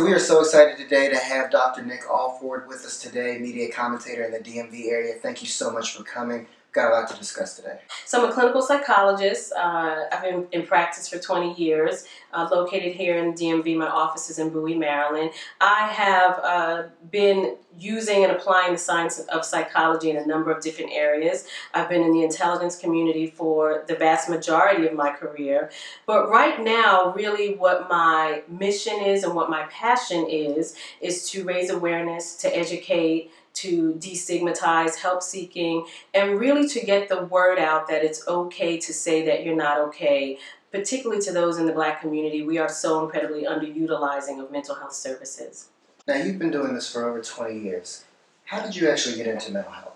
so we are so excited today to have Dr. Nick Alford with us today, media commentator in the DMV area. Thank you so much for coming. We've got a lot to discuss today. So I'm a clinical psychologist. I've been in practice for 20 years, located here in DMV. My office is in Bowie, Maryland. I have been using and applying the science of psychology in a number of different areas. I've been in the intelligence community for the vast majority of my career. But right now, really what my mission is and what my passion is to raise awareness, to educate, to destigmatize help seeking, and really to get the word out that it's okay to say that you're not okay, particularly to those in the Black community. We are so incredibly underutilizing of mental health services. Now, you've been doing this for over 20 years. How did you actually get into mental health?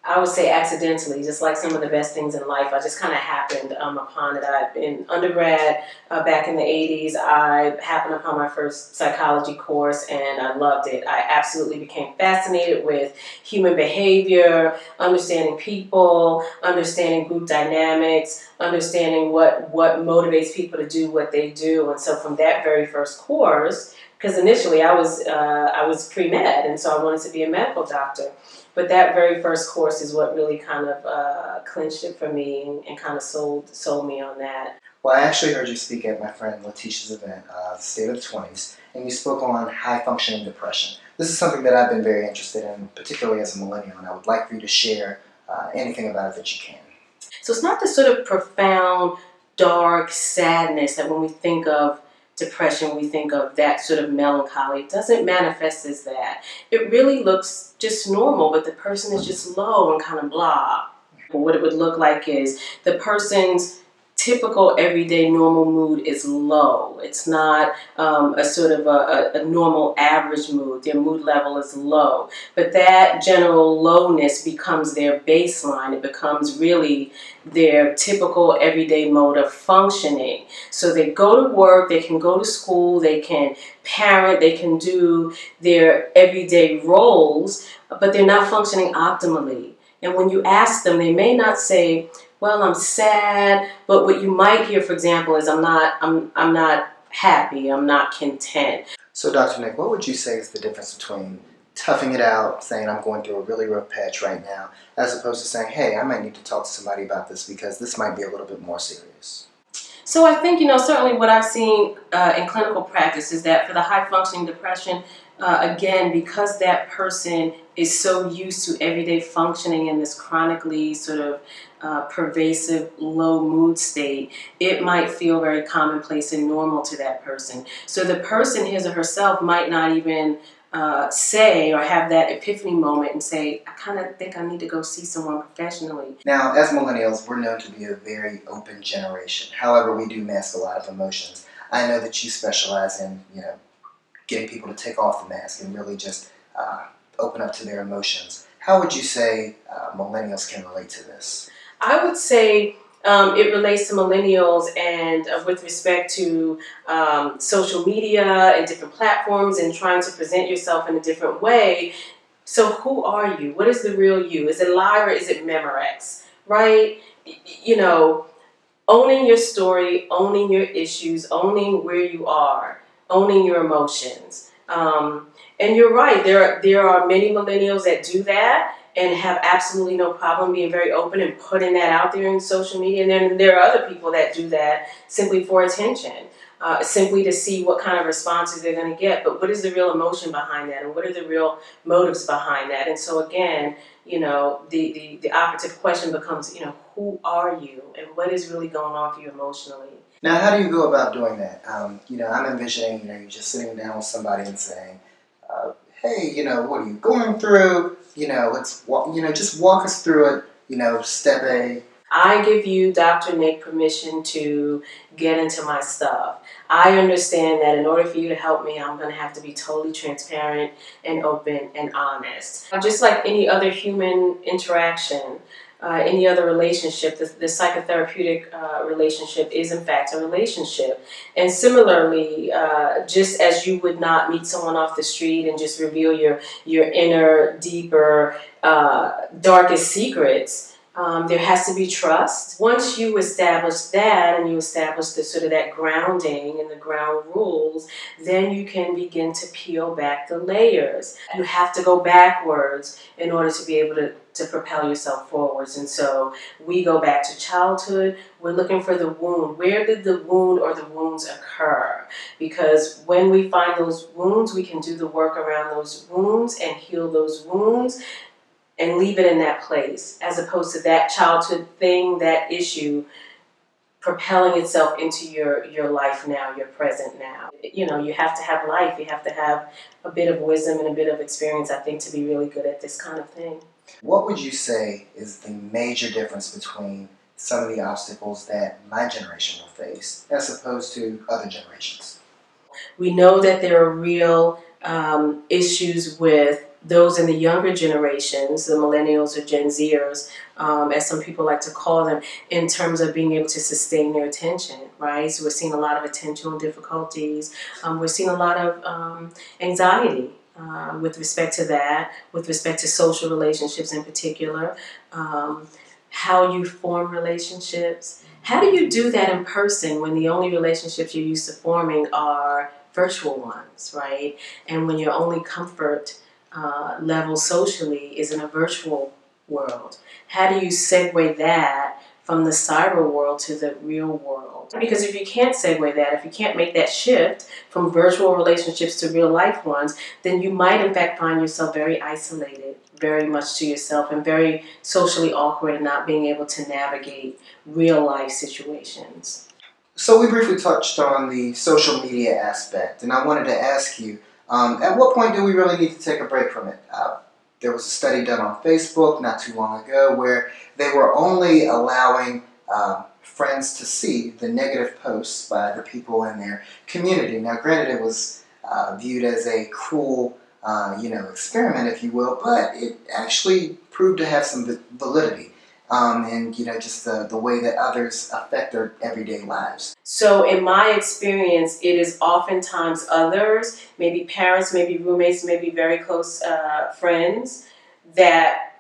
I would say accidentally, just like some of the best things in life. I just kind of happened upon it. In undergrad, back in the 80s, I happened upon my first psychology course and I loved it. I absolutely became fascinated with human behavior, understanding people, understanding group dynamics, understanding what motivates people to do what they do. And so from that very first course, because initially I was pre-med, and so I wanted to be a medical doctor. But that very first course is what really kind of clinched it for me and kind of sold me on that. Well, I actually heard you speak at my friend Letitia's event, the State of the 20s, and you spoke on high-functioning depression. This is something that I've been very interested in, particularly as a millennial, and I would like for you to share anything about it that you can. So it's not this sort of profound, dark sadness that when we think of depression, we think of that sort of melancholy. It doesn't manifest as that. It really looks just normal, but the person is just low and kind of blah. What it would look like is the person's typical everyday normal mood is low. It's not a sort of a normal average mood. Their mood level is low. But that general lowness becomes their baseline. It becomes really their typical everyday mode of functioning. So they go to work, they can go to school, they can parent, they can do their everyday roles, but they're not functioning optimally. And when you ask them, they may not say, well, I'm sad, but what you might hear, for example, is I'm not happy, I'm not content. So, Dr. Nick, what would you say is the difference between toughing it out, saying I'm going through a really rough patch right now, as opposed to saying, hey, I might need to talk to somebody about this because this might be a little bit more serious? So I think, certainly what I've seen in clinical practice is that for the high-functioning depression, again, because that person is so used to everyday functioning in this chronically sort of pervasive low mood state, it might feel very commonplace and normal to that person. So the person, his or herself, might not even say or have that epiphany moment and say, I kind of think I need to go see someone professionally. Now, as millennials, we're known to be a very open generation. However, we do mask a lot of emotions. I know that you specialize in, getting people to take off the mask and really just open up to their emotions. How would you say millennials can relate to this? I would say it relates to millennials and with respect to social media and different platforms and trying to present yourself in a different way. So who are you? What is the real you? Is it live or is it Memorex? Right? Owning your story, owning your issues, owning where you are, owning your emotions. And you're right, there are many millennials that do that and have absolutely no problem being very open and putting that out there in social media. And then there are other people that do that simply for attention, simply to see what kind of responses they're going to get. But what is the real emotion behind that? And what are the real motives behind that? And so again, the operative question becomes, who are you? And what is really going on for you emotionally? Now, how do you go about doing that? I'm envisioning, you're just sitting down with somebody and saying, hey, what are you going through? Let's walk, just walk us through it, step A. I give you, Dr. Nick, permission to get into my stuff. I understand that in order for you to help me, I'm going to have to be totally transparent and open and honest. Just like any other human interaction, any other relationship, the psychotherapeutic relationship is in fact a relationship. And similarly, just as you would not meet someone off the street and just reveal your inner, deeper, darkest secrets, There has to be trust. Once you establish that and you establish the sort of that grounding and the ground rules, then you can begin to peel back the layers. You have to go backwards in order to be able to propel yourself forwards. And so we go back to childhood. We're looking for the wound. Where did the wound or the wounds occur? Because when we find those wounds, we can do the work around those wounds and heal those wounds and leave it in that place, as opposed to that childhood thing, that issue, propelling itself into your life now, your present now. You know, you have to have life. You have to have a bit of wisdom and a bit of experience, I think, to be really good at this kind of thing. What would you say is the major difference between some of the obstacles that my generation will face as opposed to other generations? We know that there are real issues with those in the younger generations, the millennials or Gen Zers, as some people like to call them, in terms of being able to sustain their attention, right? So we're seeing a lot of attentional difficulties. We're seeing a lot of anxiety with respect to that, with respect to social relationships in particular, how you form relationships. How do you do that in person when the only relationships you're used to forming are virtual ones, right? And when your only comfort level socially is in a virtual world. How do you segue that from the cyber world to the real world? Because if you can't segue that, if you can't make that shift from virtual relationships to real life ones, then you might in fact find yourself very isolated, very much to yourself, and very socially awkward and not being able to navigate real life situations. So we briefly touched on the social media aspect, and I wanted to ask you, at what point do we really need to take a break from it? There was a study done on Facebook not too long ago where they were only allowing friends to see the negative posts by the people in their community. Now, granted, it was viewed as a cruel, experiment, if you will, but it actually proved to have some validity. And just the way that others affect their everyday lives. So in my experience, it is oftentimes others, maybe parents, maybe roommates, maybe very close friends that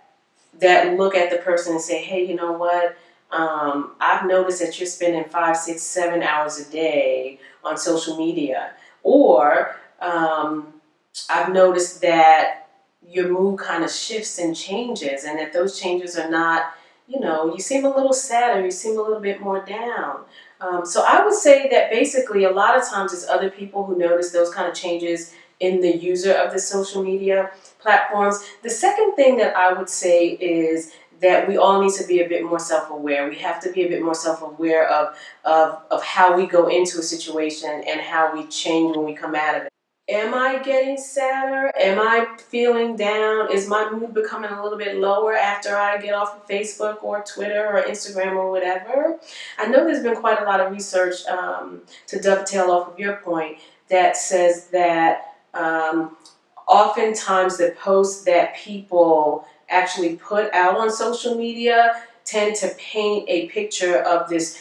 look at the person and say, hey, you know what? I've noticed that you're spending 5, 6, 7 hours a day on social media. Or I've noticed that your mood kind of shifts and changes, and that those changes are not, you seem a little sadder, you seem a little bit more down. So I would say that basically a lot of times it's other people who notice those kind of changes in the user of the social media platforms. The second thing that I would say is that we all need to be a bit more self-aware. We have to be a bit more self-aware of how we go into a situation and how we change when we come out of it. Am I getting sadder? Am I feeling down? Is my mood becoming a little bit lower after I get off of Facebook or Twitter or Instagram or whatever? I know there's been quite a lot of research to dovetail off of your point that says that oftentimes the posts that people actually put out on social media tend to paint a picture of this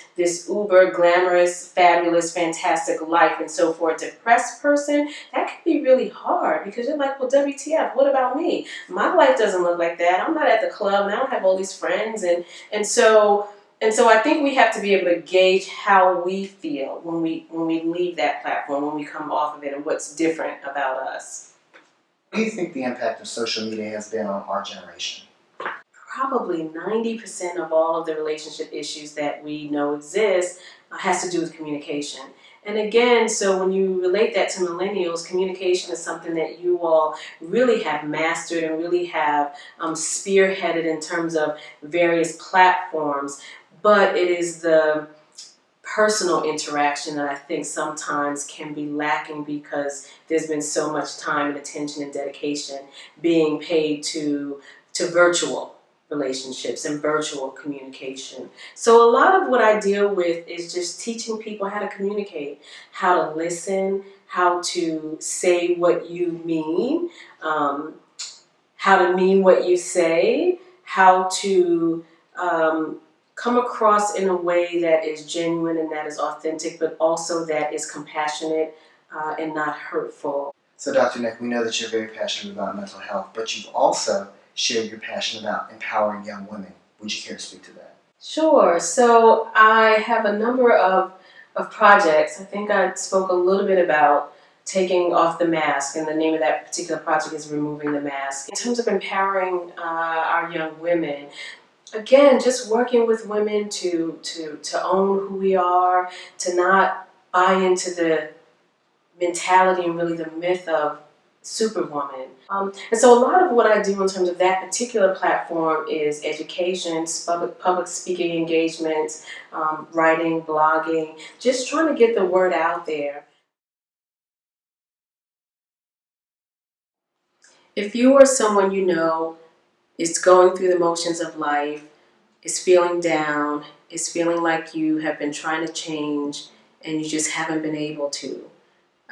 uber glamorous, fabulous, fantastic life. And so for a depressed person, that can be really hard because you're like, well, WTF, what about me? My life doesn't look like that. I'm not at the club and I don't have all these friends. And so I think we have to be able to gauge how we feel when we leave that platform, when we come off of it, and what's different about us. What do you think the impact of social media has been on our generation? Probably 90% of all of the relationship issues that we know exist has to do with communication. And again, so when you relate that to millennials, communication is something that you all really have mastered and really have spearheaded in terms of various platforms. But it is the personal interaction that I think sometimes can be lacking because there's been so much time and attention and dedication being paid to virtual relationships and virtual communication. So a lot of what I deal with is just teaching people how to communicate, how to listen, how to say what you mean, how to mean what you say, how to come across in a way that is genuine and that is authentic, but also that is compassionate and not hurtful. So Dr. Nick, we know that you're very passionate about mental health, but you've also shared your passion about empowering young women. Would you care to speak to that? Sure. So I have a number of projects. I think I spoke a little bit about taking off the mask, and the name of that particular project is Removing the Mask. In terms of empowering our young women, again, just working with women to own who we are, to not buy into the mentality and really the myth of superwoman. And so a lot of what I do in terms of that particular platform is education, public speaking engagements, writing, blogging, just trying to get the word out there. If you or someone you know is going through the motions of life, is feeling down, is feeling like you have been trying to change and you just haven't been able to,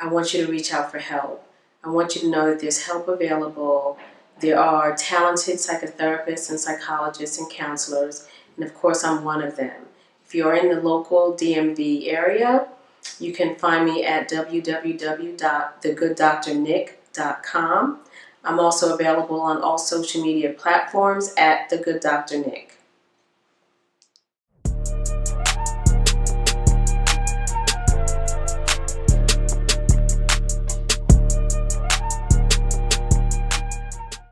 I want you to reach out for help. I want you to know that there's help available. There are talented psychotherapists and psychologists and counselors, and of course I'm one of them. If you're in the local DMV area, you can find me at www.thegooddrnick.com. I'm also available on all social media platforms at The Good Dr. Nick.